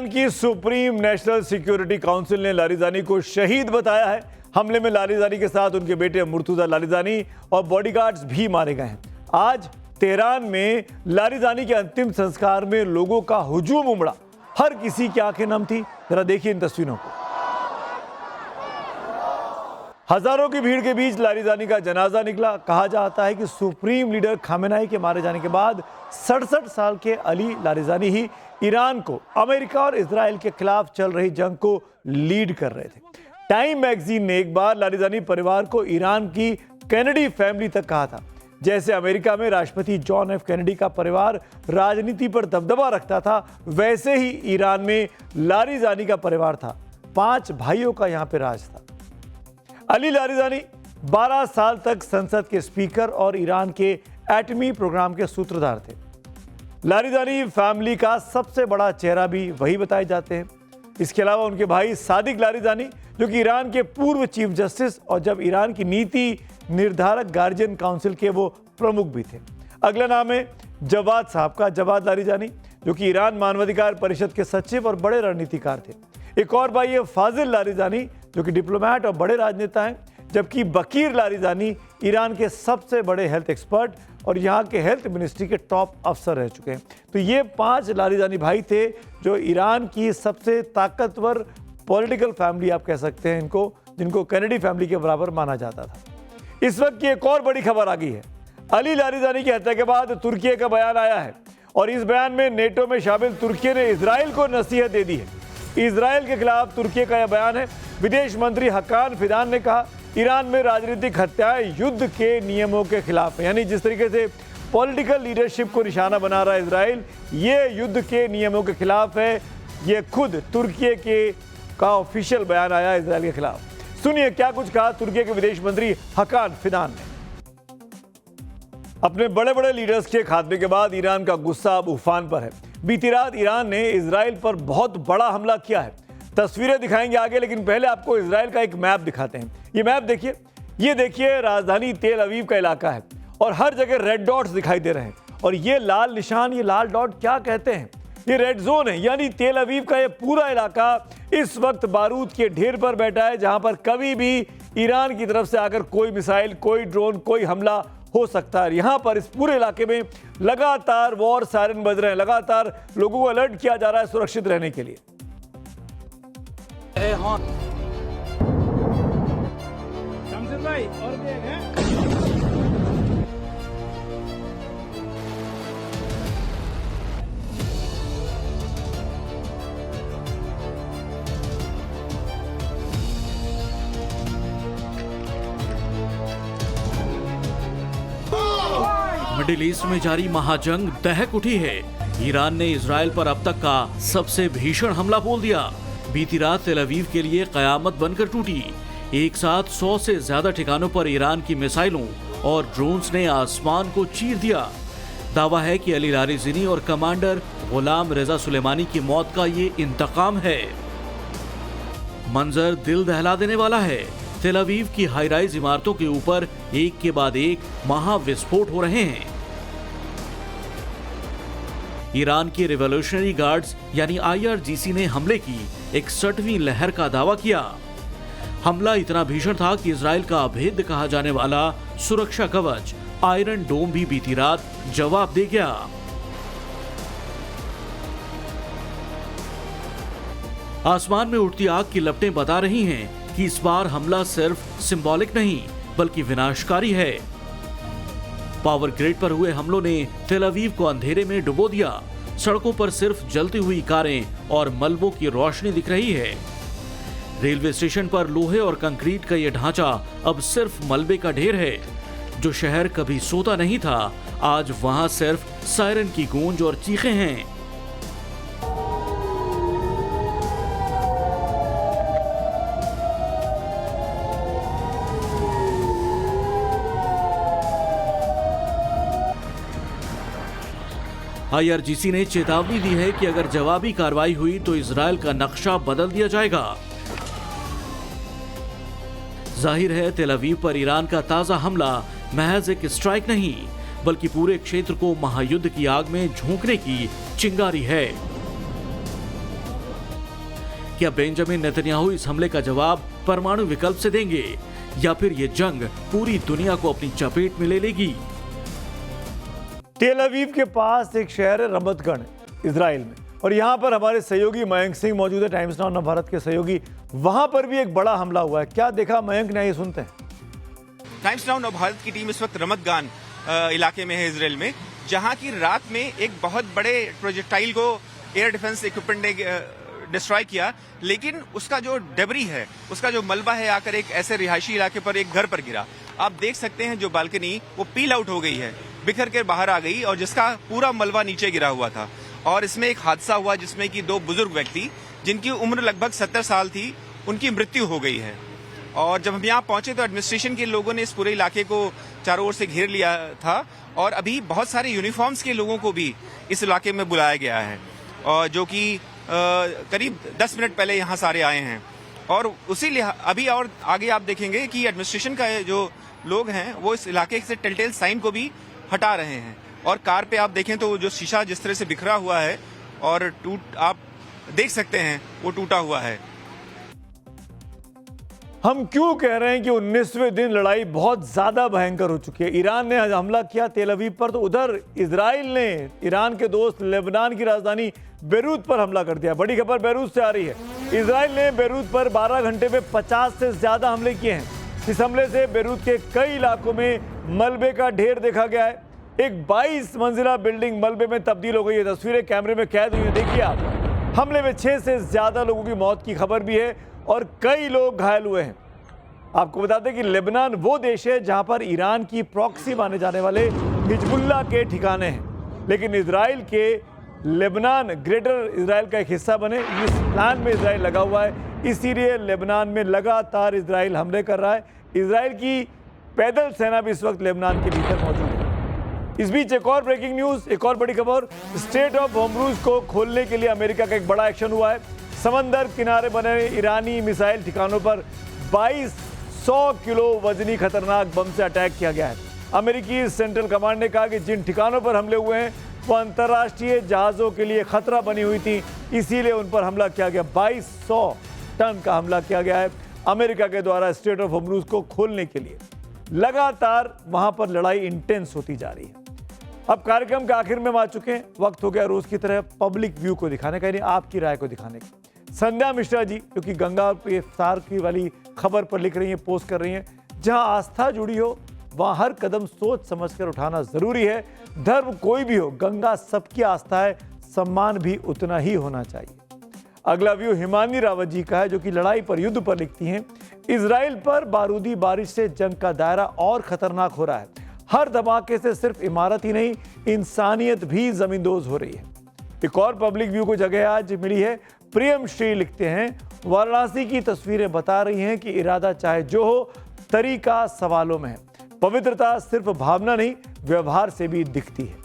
Iran की supreme national security council ने Larijani को शहीद बताया है। हमले में लारिजानी के साथ उनके बेटे मुर्तुजा लारिजानी और बॉडीगार्ड्स भी मारे गए हैं। आज तेहरान में लारिजानी के अंतिम संस्कार में लोगों का हुजूम उमड़ा। हर किसी की आंखें नम थी। जरा देखिए इन तस्वीरों को। हजारों की भीड़ के बीच लारिजानी का जनाजा निकला। कहा जाता है कि सुप्रीम लीडर खामेनेई के मारे जाने के बाद 67 साल के अली लारिजानी ही ईरान को अमेरिका और इजराइल के खिलाफ चल रही जंग को लीड कर रहे थे। टाइम मैगजीन ने एक बार लारिजानी परिवार को ईरान की कैनेडी फैमिली तक कहा था। जैसे अमेरिका में राष्ट्रपति जॉन एफ कैनेडी का परिवार राजनीति पर दबदबा रखता था, वैसे ही ईरान में लारिजानी का परिवार था। 5 भाइयों का यहां पर राज था। अली लारिजानी 12 साल तक संसद के स्पीकर और ईरान के एटमी प्रोग्राम के सूत्रधार थे। लारिजानी फैमिली का सबसे बड़ा चेहरा भी वही बताए जाते हैं। इसके अलावा उनके भाई सादिक लारिजानी, जो कि ईरान के पूर्व चीफ जस्टिस और जब ईरान की नीति निर्धारक गार्जियन काउंसिल के वो प्रमुख भी थे। अगला नाम है जवाद साहब का, जवाद लारिजानी, जो कि ईरान मानवाधिकार परिषद के सचिव और बड़े रणनीतिकार थे। एक और भाई है फाजिल लारिजानी, जो कि डिप्लोमेट और बड़े राजनेता हैं, जबकि बकीर लारिजानी ईरान के सबसे बड़े हेल्थ एक्सपर्ट और यहाँ के हेल्थ मिनिस्ट्री के टॉप अफसर रह चुके हैं। तो ये 5 लारिजानी भाई थे, जो ईरान की सबसे ताकतवर पॉलिटिकल फैमिली आप कह सकते हैं इनको, जिनको कैनेडी फैमिली के बराबर माना जाता था। इस वक्त की एक और बड़ी खबर आ गई है। अली लारिजानी की हत्या के बाद तुर्की का बयान आया है और इस बयान में नेटो में शामिल तुर्की ने इजराइल को नसीहत दे दी है। इजराइल के खिलाफ तुर्की का यह बयान है। विदेश मंत्री हकान फिदान ने कहा, ईरान में राजनीतिक हत्याएं युद्ध के नियमों के खिलाफ है। यानी जिस तरीके से पॉलिटिकल लीडरशिप को निशाना बना रहा है इजराइल, ये युद्ध के नियमों के खिलाफ है। ये खुद तुर्की का ऑफिशियल बयान आया इजराइल के खिलाफ। सुनिए क्या कुछ कहा तुर्की के विदेश मंत्री हकान फिदान ने। अपने बड़े बड़े लीडर्स के खात्मे के बाद ईरान का गुस्सा अब उफान पर है। बीती रात ईरान ने इजराइल पर बहुत बड़ा हमला किया है। तस्वीरें दिखाएंगे आगे, लेकिन पहले आपको इजराइल का एक मैप दिखाते हैं। ये मैप देखिए, ये देखिए राजधानी तेल अवीव का इलाका है और हर जगह रेड डॉट्स दिखाई दे रहे हैं। और ये लाल निशान, ये लाल डॉट क्या कहते हैं? ये रेड जोन है। यानी तेल अवीव का ये पूरा इलाका इस वक्त बारूद के ढेर पर बैठा है, जहां पर कभी भी ईरान की तरफ से आकर कोई मिसाइल, कोई ड्रोन, कोई हमला हो सकता है। यहां पर इस पूरे इलाके में लगातार वॉर सायरन बज रहे हैं, लगातार लोगों को अलर्ट किया जा रहा है सुरक्षित रहने के लिए। मिडिल ईस्ट में जारी महाजंग दहक उठी है। ईरान ने इजराइल पर अब तक का सबसे भीषण हमला बोल दिया। बीती रात तेल अवीव के लिए कयामत बनकर टूटी। एक साथ 100 से ज्यादा ठिकानों पर ईरान की मिसाइलों और ड्रोन्स ने आसमान को चीर दिया। दावा है कि अली लारिजानी और कमांडर गुलाम रेजा सुलेमानी की मौत का ये इंतकाम है। मंजर दिल दहला देने वाला है। तेल अवीव की हाई राइज इमारतों के ऊपर एक के बाद एक महाविस्फोट हो रहे हैं। ईरान के रिवॉल्यूशनरी गार्ड्स यानी IRGC ने हमले की 61वीं लहर का दावा किया। हमला इतना भीषण था कि इजराइल का अभेद्य कहा जाने वाला सुरक्षा कवच आयरन डोम भी बीती रात जवाब दे गया। आसमान में उठती आग की लपटें बता रही हैं कि इस बार हमला सिर्फ सिंबॉलिक नहीं बल्कि विनाशकारी है। पावर ग्रिड पर हुए हमलों ने तेल अवीव को अंधेरे में डुबो दिया। सड़कों पर सिर्फ जलती हुई कारें और मलबों की रोशनी दिख रही है। रेलवे स्टेशन पर लोहे और कंक्रीट का यह ढांचा अब सिर्फ मलबे का ढेर है। जो शहर कभी सोता नहीं था, आज वहां सिर्फ सायरन की गूंज और चीखें हैं। IRGC ने चेतावनी दी है कि अगर जवाबी कार्रवाई हुई तो इजराइल का नक्शा बदल दिया जाएगा। जाहिर है तेल अवीव पर ईरान का ताजा हमला महज एक स्ट्राइक नहीं बल्कि पूरे क्षेत्र को महायुद्ध की आग में झोंकने की चिंगारी है। क्या बेंजामिन नेतन्याहू इस हमले का जवाब परमाणु विकल्प से देंगे या फिर ये जंग पूरी दुनिया को अपनी चपेट में ले लेगी? तेल अवीव के पास एक शहर है रमतगढ़, इजराइल में, और यहाँ पर हमारे सहयोगी मयंक सिंह मौजूद है, टाइम्स नाउ भारत के सहयोगी। वहां पर भी एक बड़ा हमला हुआ है, क्या देखा मयंक ने, ये सुनते हैं। टाइम्स नाउ भारत की टीम इस वक्त रमतगान इलाके में है, इसराइल में, जहां की रात में एक बहुत बड़े प्रोजेक्टाइल को एयर डिफेंस इक्विपमेंट ने डिस्ट्रॉय किया, लेकिन उसका जो डेबरी है, उसका जो मलबा है, आकर एक ऐसे रिहायशी इलाके पर एक घर पर गिरा। आप देख सकते हैं जो बालकनी वो पील आउट हो गई है, बिखर कर बाहर आ गई, और जिसका पूरा मलबा नीचे गिरा हुआ था। और इसमें एक हादसा हुआ जिसमें कि 2 बुजुर्ग व्यक्ति जिनकी उम्र लगभग 70 साल थी, उनकी मृत्यु हो गई है। और जब हम यहाँ पहुंचे तो एडमिनिस्ट्रेशन के लोगों ने इस पूरे इलाके को चारों ओर से घेर लिया था, और अभी बहुत सारे यूनिफॉर्म्स के लोगों को भी इस इलाके में बुलाया गया है, और जो कि करीब 10 मिनट पहले यहाँ सारे आए हैं। और उसी अभी और आगे आप देखेंगे कि एडमिनिस्ट्रेशन का जो लोग हैं वो इस इलाके से टेलटेल साइन को भी हटा रहे हैं। और कार पे आप देखें तो जो शीशा जिस तरह से बिखरा हुआ है और आप देख सकते हैं वो टूटा हुआ है। हम क्यों कह रहे हैं कि 19वें दिन लड़ाई बहुत ज्यादा भयंकर हो चुकी है। ईरान ने हमला किया तेल अवीव पर, तो उधर इजराइल ने ईरान के दोस्त लेबनान की राजधानी बेरूत पर हमला कर दिया। बड़ी खबर बेरूत से आ रही है। इजराइल ने बेरूत पर 12 घंटे में 50 से ज्यादा हमले किए हैं। इस हमले से बेरूत के कई इलाकों में मलबे का ढेर देखा गया है। एक 22 मंजिला बिल्डिंग मलबे में तब्दील हो गई है। तस्वीरें कैमरे में कैद हुई है, देखिए आप। हमले में 6 से ज्यादा लोगों की मौत की खबर भी है और कई लोग घायल हुए हैं। आपको बता दें कि लेबनान वो देश है जहां पर ईरान की प्रॉक्सी माने जाने वाले हिजबुल्लाह के ठिकाने हैं, लेकिन इजराइल के लेबनान ग्रेटर इजराइल का एक हिस्सा बने, इस प्लान में इजराइल लगा हुआ है। इसीलिए लेबनान में लगातार इजराइल हमले कर रहा है। इजराइल की पैदल सेना भी इस वक्त लेबनान के भीतर मौजूद है। इस बीच एक और ब्रेकिंग न्यूज, एक और बड़ी खबर। स्ट्रेट ऑफ होर्मुज को खोलने के लिए अमेरिका का एक बड़ा एक्शन हुआ है। समंदर किनारे बने ईरानी मिसाइल ठिकानों पर 2200 किलो वजनी खतरनाक बम से अटैक किया गया है। अमेरिकी सेंट्रल कमांड ने कहा कि जिन ठिकानों पर हमले हुए हैं वो अंतर्राष्ट्रीय जहाजों के लिए खतरा बनी हुई थी, इसीलिए उन पर हमला किया गया। 2200 टन का हमला किया गया है अमेरिका के द्वारा स्ट्रेट ऑफ होर्मुज को खोलने के लिए। लगातार वहां पर लड़ाई इंटेंस होती जा रही है। अब कार्यक्रम के आखिर में हम आ चुके हैं। वक्त हो गया रोज की तरह पब्लिक व्यू को दिखाने का, यानी आपकी राय को दिखाने का। संध्या मिश्रा जी, जो कि गंगा पे सार की वाली खबर पर लिख रही हैं, पोस्ट कर रही हैं, जहां आस्था जुड़ी हो वहां हर कदम सोच समझकर उठाना जरूरी है। धर्म कोई भी हो, गंगा सबकी आस्था है, सम्मान भी उतना ही होना चाहिए। अगला व्यू हिमानी रावत जी का है, जो कि लड़ाई पर युद्ध पर लिखती हैं। इजराइल पर बारूदी बारिश से जंग का दायरा और खतरनाक हो रहा है। हर धमाके से सिर्फ इमारत ही नहीं, इंसानियत भी जमींदोज हो रही है। एक और पब्लिक व्यू को जगह आज मिली है। प्रियम श्री लिखते हैं, वाराणसी की तस्वीरें बता रही हैं कि इरादा चाहे जो हो, तरीका सवालों में है। पवित्रता सिर्फ भावना नहीं, व्यवहार से भी दिखती है।